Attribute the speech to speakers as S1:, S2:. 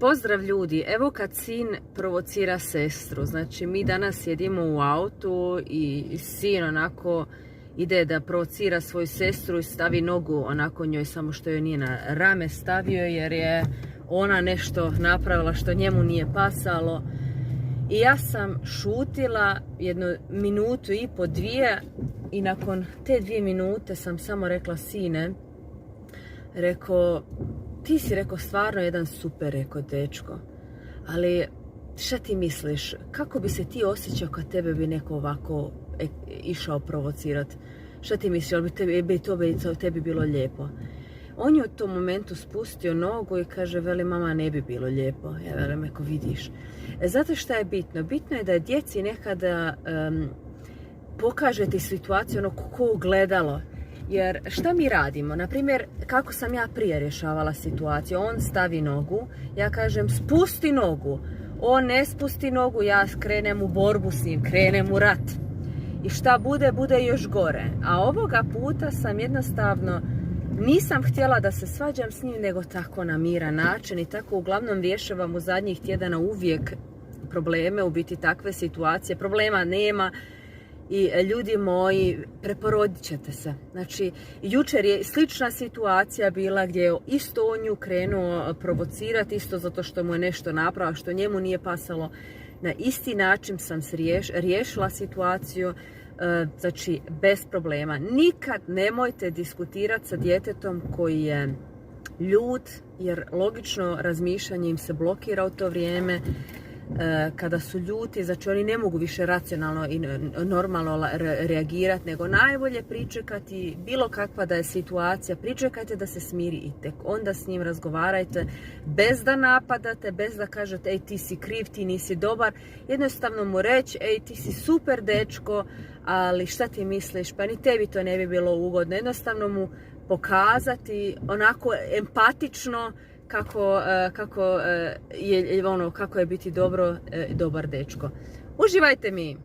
S1: Pozdrav ljudi, evo kad sin provocira sestru, znači mi danas sjedimo u autu i sin onako ide da provocira svoju sestru i stavi nogu onako njoj, samo što joj nije na rame stavio jer je ona nešto napravila što njemu nije pasalo. I ja sam šutila jednu minutu i po, dvije, i nakon te 2 minute sam samo rekla: sine, rekao, ti si, rekao, stvarno jedan super, rekao, dečko, ali šta ti misliš, kako bi se ti osjećao kad tebe bi neko ovako išao provocirati? Šta ti misliš, ali bi to tebi bilo lijepo? On je u tom momentu spustio nogu i kaže, veli, mama, ne bi bilo lijepo. Ja velim, ako vidiš. Zato što je bitno? Bitno je da je djeci nekada pokažete situaciju ono ko gledalo. Jer šta mi radimo? Naprimjer, kako sam ja prije rješavala situaciju. On stavi nogu, ja kažem spusti nogu. On ne spusti nogu, ja krenem u borbu s njim, krenem u rat. I šta bude, bude još gore. A ovoga puta sam jednostavno, nisam htjela da se svađam s njim, nego tako na miran način. I tako uglavnom rješavam u zadnjih tjedana uvijek probleme, u biti takve situacije. Problema nema. I ljudi moji, preporodit ćete se. Znači, jučer je slična situacija bila gdje je isto on nju krenuo provocirati, isto zato što mu je nešto napravio, što njemu nije pasalo. Na isti način sam se riješila situaciju, znači bez problema. Nikad nemojte diskutirati sa djetetom koji je ljut, jer logično razmišljanje im se blokira u to vrijeme. Kada su ljuti, znači oni ne mogu više racionalno i normalno reagirati, nego najbolje pričekati, bilo kakva da je situacija, pričekajte da se smiri i tek onda s njim razgovarajte, bez da napadate, bez da kažete, ej, ti si kriv, ti nisi dobar. Jednostavno mu reći, ej, ti si super dečko, ali šta ti misliš, pa ni tebi to ne bi bilo ugodno. Jednostavno mu pokazati onako empatično kako je biti dobar dečko. Uživajte mi!